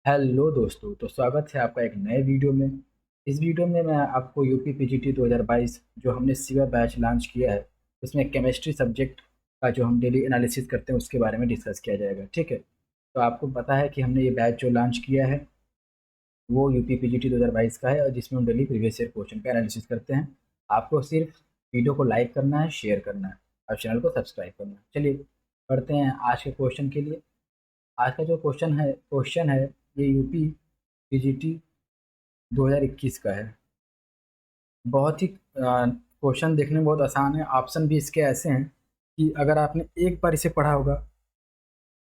Hello दोस्तों, तो स्वागत है आपका एक नए वीडियो में। इस वीडियो में मैं आपको यूपी पीजीटी 2022 जो हमने सिवा बैच लॉन्च किया है, उसमें केमिस्ट्री सब्जेक्ट का जो हम डेली एनालिसिस करते हैं उसके बारे में डिस्कस किया जाएगा। ठीक है, तो आपको पता है कि हमने ये बैच जो लॉन्च किया है वो यूपी पीजीटी 2022 का है और जिसमें हम डेली प्रीवियस ईयर क्वेश्चन का एनालिसिस करते हैं। आपको सिर्फ वीडियो को लाइक करना है, शेयर करना है और चैनल को सब्सक्राइब करना है। चलिए पढ़ते हैं आज के क्वेश्चन के लिए। आज का जो क्वेश्चन है ये यूपी पीजीटी 2021 का है। बहुत ही क्वेश्चन देखने में बहुत आसान है। ऑप्शन भी इसके ऐसे हैं कि अगर आपने एक बार इसे पढ़ा होगा,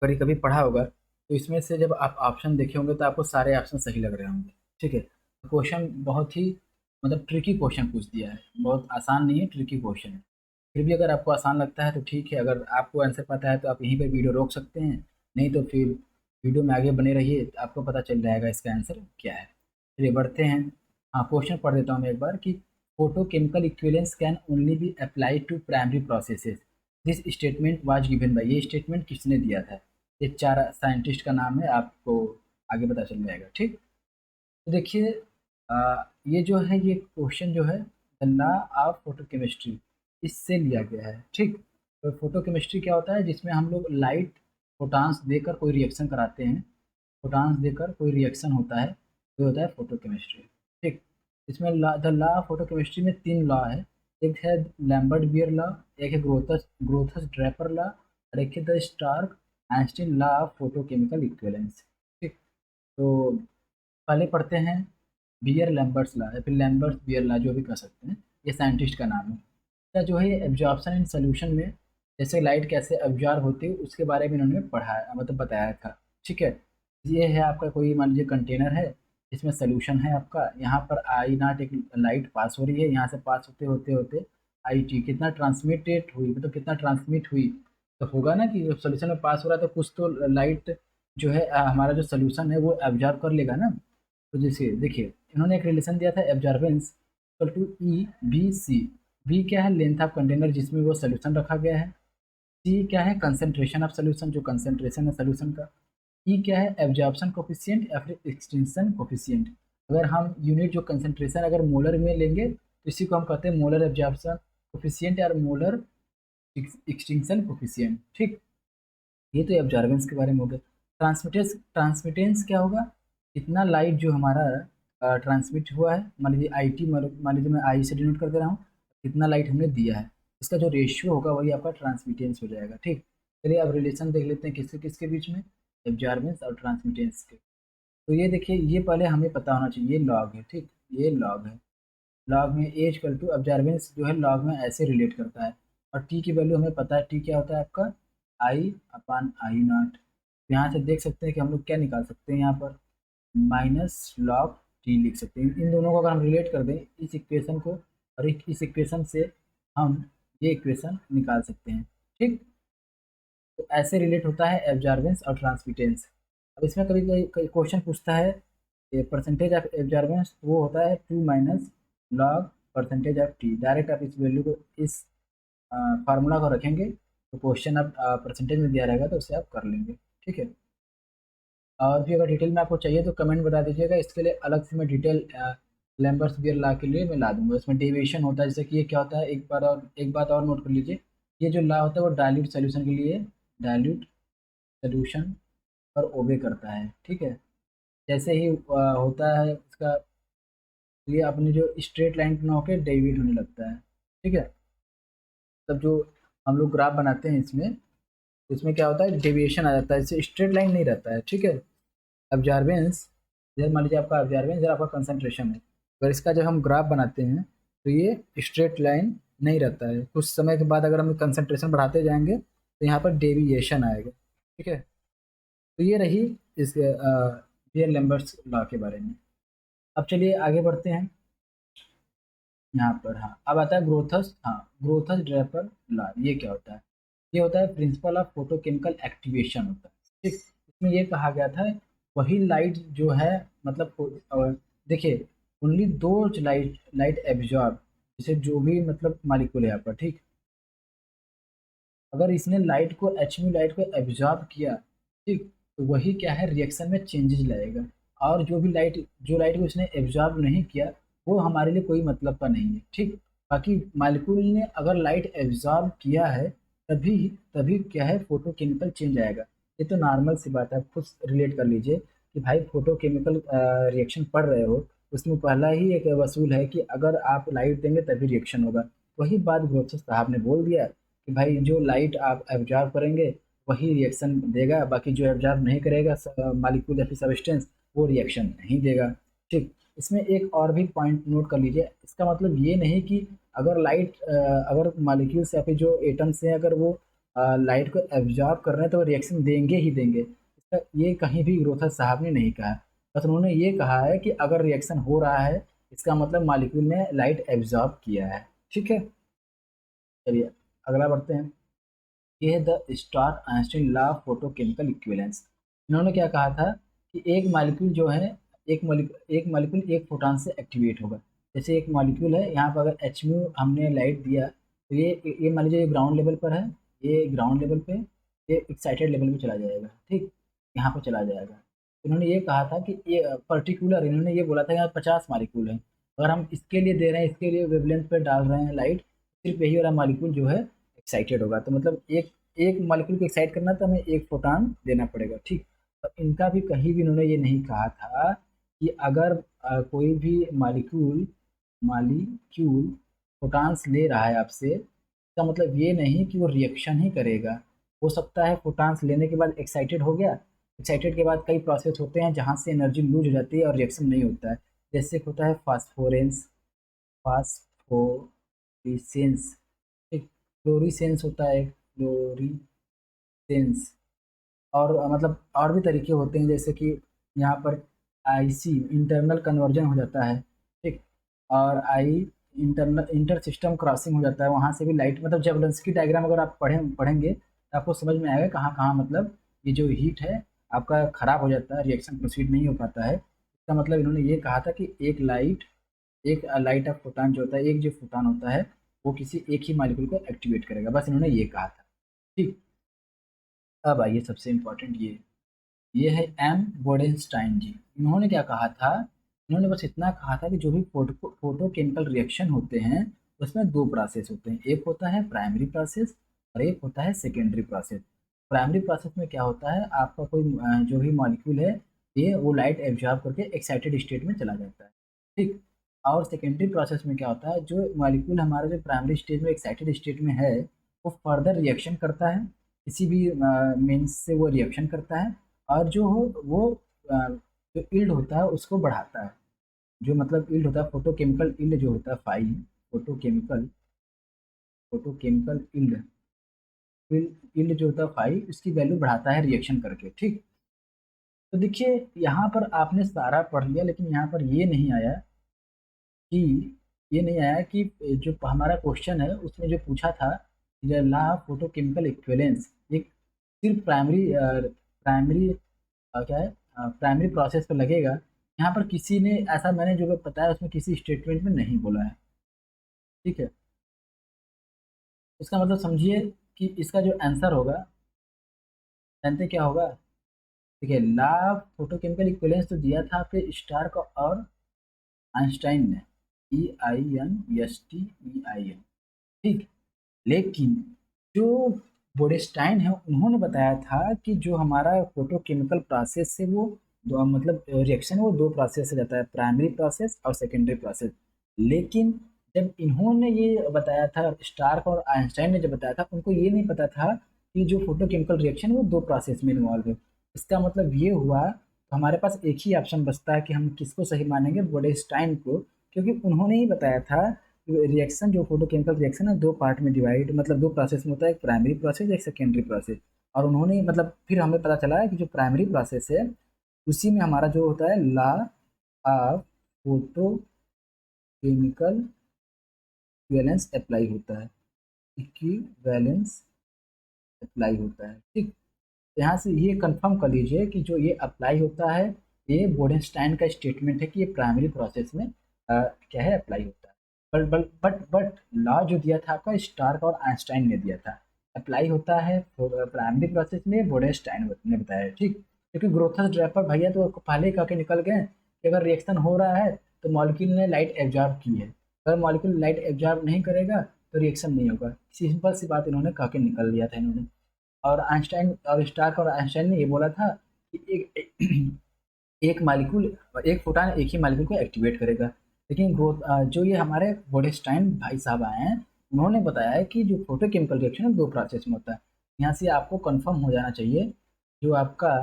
कभी कभी पढ़ा होगा, तो इसमें से जब आप ऑप्शन देखे होंगे तो आपको सारे ऑप्शन सही लग रहे होंगे। ठीक है, क्वेश्चन बहुत ही मतलब ट्रिकी क्वेश्चन पूछ दिया है, बहुत आसान नहीं है, ट्रिकी क्वेश्चन है। फिर भी अगर आपको आसान लगता है तो ठीक है, अगर आपको आंसर पता है तो आप यहीं पर वीडियो रोक सकते हैं, नहीं तो फिर वीडियो में आगे बने रहिए, तो आपको पता चल जाएगा इसका आंसर क्या है। चलिए बढ़ते हैं। हाँ, क्वेश्चन पढ़ देता हूँ मैं एक बार कि photochemical equivalence can only be applied to primary processes. This statement was given by, ये स्टेटमेंट किसने दिया था? ये चार साइंटिस्ट का नाम है, आपको आगे पता चल जाएगा। ठीक, तो देखिए ये जो है, ये क्वेश्चन जो है द लॉ ऑफ फोटोकेमिस्ट्री, इससे लिया गया है। ठीक, तो फोटोकेमिस्ट्री क्या होता है? जिसमें हम लोग लाइट फोटान्स देकर कोई रिएक्शन कराते हैं, फोटान्स देकर कोई रिएक्शन होता है, तो होता है फोटोकेमिस्ट्री। ठीक, इसमें द लॉ ऑफ फोटोकेमिस्ट्री में तीन लॉ है। एक है लैम्बर्ट बियर लॉ, एक है ग्रोथस ग्रोथस ड्रैपर लॉ और एक है the Stark Einstein law of photochemical equivalence. ठीक, तो पहले पढ़ते हैं बियर लैम्बर्ट्स लॉ या फिर लैम्बर्ट बियर लॉ, जो भी कह सकते हैं। ये साइंटिस्ट का नाम है। इसका जो है एब्जॉर्प्शन इन सोल्यूशन में, जैसे लाइट कैसे एब्जॉर्ब होती है उसके बारे में इन्होंने पढ़ाया, मतलब बताया था। ठीक है, ये है आपका कोई मान लीजिए कंटेनर है, इसमें सोल्यूशन है आपका। यहाँ पर आई नॉट एक लाइट पास हो रही है, यहाँ से पास होते होते होते आई टी कितना ट्रांसमिटेड हुई, मतलब कितना ट्रांसमिट हुई, तो होगा ना कि सोल्यूशन में पास हो रहा है तो कुछ तो लाइट जो है हमारा जो सोल्यूशन है वो एब्जॉर्ब कर लेगा ना। तो जैसे देखिए, इन्होंने एक रिलेशन दिया था absorbance equal to E B C. B क्या है? लेंथ ऑफ कंटेनर जिसमें वो सोल्यूशन रखा गया है। सी क्या है? कंसेंट्रेशन ऑफ सोल्यूशन, जो कंसेंट्रेशन है सोल्यूशन का। ई क्या है? एब्जॉर्प्शन कोफिशिएंट या फिर एक्सटिंक्शन कोफिशिएंट। अगर हम यूनिट जो कंसेंट्रेशन अगर मोलर में लेंगे तो इसी को हम कहते हैं मोलर एब्जॉर्प्शन कोफिशिएंट या मोलर एक्सटिंक्शन कोफिशिएंट। ठीक, ये तो एब्जॉर्बेंस के बारे में हो गया। ट्रांसमिटेंस, ट्रांसमिटेंस क्या होगा? कितना लाइट जो हमारा ट्रांसमिट हुआ है, मान लीजिए आई टी, मान लीजिए मैं आई से डिनोट कर दे रहा हूँ, कितना लाइट हमने दिया है, इसका जो रेशियो होगा वही आपका ट्रांसमिटेंस हो जाएगा। ठीक, चलिए अब रिलेशन देख लेते हैं किसके किसके बीच में, एब्जॉर्बेंस और ट्रांसमिटेंस के। तो ये देखिए, ये पहले हमें पता होना चाहिए, ये लॉग है। ठीक, ये लॉग है। लॉग में ए इक्वल टू ऑब्जर्वेंस जो है लॉग में ऐसे रिलेट करता है। और टी की वैल्यू हमें पता है, टी क्या होता है आपका? आई अपान आई नॉट। यहाँ से देख सकते हैं कि हम लोग क्या निकाल सकते हैं, यहाँ पर माइनस लॉग टी लिख सकते हैं। इन दोनों को अगर हम रिलेट कर दें, इस इक्वेशन को और इस इक्वेशन से हम ये इक्वेशन निकाल सकते हैं। ठीक, तो ऐसे रिलेट होता है एब्जॉर्बेंस और ट्रांसमिटेंस। अब इसमें कभी कोई क्वेश्चन पूछता है परसेंटेज ऑफ एब्जॉर्बेंस, वो होता है two minus log percentage of T. Direct आप इस वैल्यू को, इस फार्मूला को रखेंगे तो क्वेश्चन आप परसेंटेज में दिया रहेगा तो उसे आप कर लेंगे। ठीक है, और भी अगर डिटेल में आपको चाहिए तो कमेंट बता दीजिएगा, इसके लिए अलग से मैं डिटेल लैम्बर्ट्स बियर लॉ के लिए मैं ला दूंगा। इसमें डेविएशन होता है, जैसे कि ये क्या होता है, एक बात और नोट कर लीजिए। ये जो लॉ होता है वो डाइल्यूट सोल्यूशन के लिए, डाइल्यूट सोल्यूशन पर ओबे करता है। ठीक है, जैसे ही होता है इसका, ये अपनी जो स्ट्रेट लाइन पे ना होकर डेविएट होने लगता है। ठीक है, तब जो हम लोग ग्राफ बनाते हैं इसमें, तो इसमें क्या होता है, डेविएशन आ जाता है, इससे स्ट्रेट लाइन नहीं रहता है। ठीक है, ऑब्जर्वेंस, जैसे मान लीजिए आपका ऑब्जर्वेंस और आपका कंसंट्रेशन है, अगर इसका जब हम ग्राफ बनाते हैं तो ये स्ट्रेट लाइन नहीं रहता है। कुछ समय के बाद अगर हम कंसंट्रेशन बढ़ाते जाएंगे तो यहाँ पर डेविएशन आएगा। ठीक है, तो ये रही इस बियर लैम्बर्ट्स लॉ के बारे में। अब चलिए आगे बढ़ते हैं। यहाँ पर हाँ, अब आता है ग्रोथस, हाँ, ग्रोथस ड्रैपर लॉ। ये क्या होता है? ये होता है प्रिंसिपल ऑफ फोटोकेमिकल एक्टिवेशन होता है। ठीक, इसमें ये कहा गया था वही लाइट जो है, मतलब देखिए, ओनली दो लाइट लाइट एब्जॉर्ब, जैसे जो भी मतलब मालिक्यूल है आपका। ठीक, अगर इसने लाइट को, एच लाइट को एब्जॉर्ब किया, ठीक, तो वही क्या है, रिएक्शन में चेंजेस लाएगा। और जो लाइट को उसने एब्जॉर्ब नहीं किया, वो हमारे लिए कोई मतलब का नहीं है, ठीक। बाकी मालिक्यूल ने अगर लाइट एब्जॉर्ब किया है, तभी तभी क्या है, फोटोकेमिकल चेंज आएगा। ये तो नॉर्मल सी बात है, आप खुद रिलेट कर लीजिए कि भाई फोटोकेमिकल रिएक्शन पढ़ रहे हो, उसमें पहला ही एक वसूल है कि अगर आप लाइट देंगे तभी रिएक्शन होगा। वही बात ग्रोथस साहब ने बोल दिया कि भाई जो लाइट आप एब्जॉर्ब करेंगे वही रिएक्शन देगा, बाकी जो एब्जॉर्ब नहीं करेगा मॉलिक्यूल या फिर सब्सटेंस, वो रिएक्शन नहीं देगा, ठीक। इसमें एक और भी पॉइंट नोट कर लीजिए, इसका मतलब ये नहीं कि अगर मॉलिक्यूल्स या फिर जो एटम्स हैं, अगर वो लाइट को एब्जॉर्ब कर रहे हैं तो वो रिएक्शन देंगे ही देंगे। इसका ये कहीं भी ग्रोथर साहब ने नहीं कहा। बस उन्होंने ये कहा है कि अगर रिएक्शन हो रहा है, इसका मतलब मॉलिक्यूल ने लाइट एब्जॉर्ब किया है, ठीक है। चलिए अगला बढ़ते हैं। ये है the star Einstein law of photochemical equivalence. इन्होंने क्या कहा था कि एक मॉलिक्यूल जो है, एक मॉलिक्यूल एक फोटॉन से एक्टिवेट होगा। जैसे एक मॉलिक्यूल है, यहाँ पर अगर एच म्यू हमने लाइट दिया, तो ये मान लीजिए ये ग्राउंड लेवल पर है, ये ग्राउंड लेवल पे, ये एक्साइटेड लेवल में चला जाएगा, ठीक, यहाँ पर चला जाएगा। इन्होंने ये कहा था कि ये पर्टिकुलर, इन्होंने ये बोला था यहाँ 50 मॉलिक्यूल है, अगर हम इसके लिए दे रहे हैं, इसके लिए वेवलेंथ पे डाल रहे हैं लाइट, सिर्फ यही वाला मॉलिक्यूल जो है एक्साइटेड होगा। तो मतलब एक एक मॉलिक्यूल को एक्साइट करना तो हमें एक फोटॉन देना पड़ेगा, ठीक। तो इनका भी कहीं भी इन्होंने ये नहीं कहा था कि अगर कोई भी मॉलिक्यूल मॉलिक्यूल फोटॉन्स ले रहा है आपसे, इसका मतलब ये नहीं कि वो रिएक्शन ही करेगा। हो सकता है फोटॉन्स लेने के बाद एक्साइटेड हो गया, एक्साइटेड के बाद कई प्रोसेस होते हैं जहाँ से एनर्जी लूज हो जाती है और रिएक्शन नहीं होता है। जैसे होता है फास्फोरेंस, फास्फोरिसेंस, एक फ्लोरीसेंस होता है, फ्लोरीसेंस। और मतलब और भी तरीके होते हैं, जैसे कि यहाँ पर आईसी इंटरनल कन्वर्जन हो जाता है, ठीक। और आई इंटरनल इंटर सिस्टम क्रॉसिंग हो जाता है, वहाँ से भी लाइट, मतलब जब लेंसकी डायग्राम अगर आप पढ़ेंगे तो आपको समझ में आएगा कहाँ कहाँ, मतलब ये जो हीट है आपका खराब हो जाता है, रिएक्शन प्रोसीड नहीं हो पाता है। इसका मतलब इन्होंने ये कहा था कि एक लाइट ऑफ फोटॉन जो होता है, एक जो फोटॉन होता है, वो किसी एक ही मॉलिक्यूल को एक्टिवेट करेगा, बस इन्होंने ये कहा था, ठीक। अब आइए सबसे इम्पोर्टेंट ये है एम बोडेनस्टाइन जी। इन्होंने क्या कहा था, इन्होंने बस इतना कहा था कि जो भी फोटोकेमिकल रिएक्शन होते हैं, उसमें दो प्रोसेस होते हैं, एक होता है प्राइमरी प्रोसेस और एक होता है सेकेंडरी प्रोसेस। प्राइमरी प्रोसेस में क्या होता है, आपका कोई जो भी मॉलिक्यूल है, ये वो लाइट एब्जॉर्ब करके एक्साइटेड स्टेट में चला जाता है, ठीक। और सेकेंडरी प्रोसेस में क्या होता है, जो मॉलिक्यूल हमारा जो प्राइमरी स्टेज में एक्साइटेड स्टेट में है, वो फर्दर रिएक्शन करता है, किसी भी मीन्स से वो रिएक्शन करता है, और जो हो वो जो यील्ड होता है उसको बढ़ाता है। जो मतलब यील्ड होता है, फोटोकेमिकल यील्ड जो होता है फाई, फोटोकेमिकल फोटोकेमिकल यील्ड जो होता है फाई, उसकी वैल्यू बढ़ाता है रिएक्शन करके, ठीक। तो देखिए यहाँ पर आपने सारा पढ़ लिया, लेकिन यहाँ पर कि ये नहीं आया कि जो हमारा क्वेश्चन है उसमें जो पूछा था, ला फोटोकेमिकल इक्विवेलेंस, ये सिर्फ प्राइमरी क्या है, प्राइमरी प्रोसेस पर लगेगा। यहाँ पर किसी ने ऐसा, मैंने जो बताया उसमें किसी स्टेटमेंट में नहीं बोला है, ठीक है। इसका मतलब समझिए कि इसका जो आंसर होगा, जानते क्या होगा, ठीक है। ला फोटोकेमिकल इक्विवेलेंस तो दिया था आपके स्टार का और आइंस्टाइन ने, EINSTEIN, ठीक। लेकिन जो बोडेस्टाइन है, उन्होंने बताया था कि जो हमारा फोटोकेमिकल प्रोसेस से वो मतलब रिएक्शन है, वो दो प्रोसेस से जाता है, प्राइमरी प्रोसेस और सेकेंडरी प्रोसेस। लेकिन जब इन्होंने ये बताया था, स्टार्क और आइंस्टाइन ने जब बताया था, उनको ये नहीं पता था कि जो फोटोकेमिकल रिएक्शन वो दो प्रोसेस में इन्वॉल्व है। इसका मतलब ये हुआ, तो हमारे पास एक ही ऑप्शन बचता है कि हम किसको सही मानेंगे, बोडेस्टाइन को, क्योंकि उन्होंने ही बताया था रिएक्शन, जो फोटोकेमिकल रिएक्शन है दो पार्ट में डिवाइड, मतलब दो प्रोसेस में होता है, एक प्राइमरी प्रोसेस एक सेकेंडरी प्रोसेस। और उन्होंने मतलब फिर हमें पता चला है कि जो प्राइमरी प्रोसेस है उसी में हमारा जो होता है law of photochemical equivalence apply होता है, इक्विवेलेंस अप्लाई होता है, ठीक। यहाँ से ये कंफर्म कर लीजिए कि जो ये अप्लाई होता है, ये बोडेनस्टाइन का स्टेटमेंट है कि ये प्राइमरी प्रोसेस में क्या है, अप्लाई होता है। बट लॉ जो दिया था आपका स्टार्क और आइंस्टाइन ने दिया था, अप्लाई होता है प्राइमरी प्रोसेस में, बोडेनस्टाइन ने बताया, ठीक। क्योंकि ग्रोथस ड्रैपर भैया तो पहले ही कह के निकल गए कि अगर रिएक्शन हो रहा है तो मॉलिक्यूल ने लाइट एब्जॉर्ब की है, अगर मॉलिक्यूल लाइट एब्जॉर्ब नहीं करेगा तो रिएक्शन नहीं होगा। सिंपल सी बात इन्होंने कह के निकल दिया था इन्होंने। और आइंस्टाइन और स्टार्क और आइंस्टाइन ने ये बोला था कि एक मालिक्यूल, एक फोटॉन एक ही मालिक्यूल को एक्टिवेट करेगा। लेकिन जो ये हमारे बोडेस्टाइन भाई साहब आए हैं, उन्होंने बताया है कि जो फोटोकेमिकल रिएक्शन है 2 प्रोसेस में होता है। यहाँ से आपको कंफर्म हो जाना चाहिए, जो आपका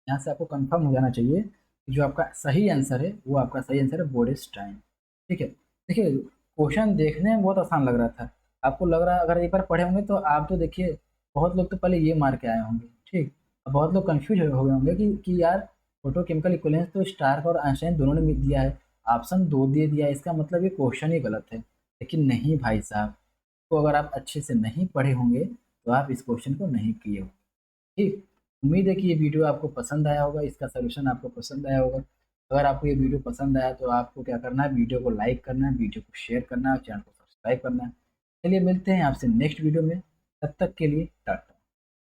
यहाँ से आपको कंफर्म हो जाना चाहिए कि जो आपका सही आंसर है वो आपका सही आंसर है बोडेस्टाइन। ठीक है। देखिए, क्वेश्चन देखने में बहुत आसान लग रहा था, आपको लग रहा है अगर एक बार पढ़े होंगे तो आप तो देखिए बहुत लोग तो पहले ये मार के आए होंगे। ठीक। अब बहुत लोग कंफ्यूज हो गए होंगे कि यार फोटोकेमिकल इक्विवेलेंस तो स्टार्क और आइंस्टाइन दोनों ने दिया है, ऑप्शन 2 दे दिया है, इसका मतलब ये क्वेश्चन ही गलत है। लेकिन नहीं भाई साहब, तो अगर आप अच्छे से नहीं पढ़े होंगे तो आप इस क्वेश्चन को नहीं किए होंगे। ठीक। उम्मीद है कि ये वीडियो आपको पसंद आया होगा, इसका सलूशन आपको पसंद आया होगा। अगर आपको ये वीडियो पसंद आया तो आपको क्या करना है, वीडियो को लाइक करना है, वीडियो को शेयर करना है और चैनल को सब्सक्राइब करना है। चलिए मिलते हैं आपसे नेक्स्ट वीडियो में, तब तक के लिए टाटा।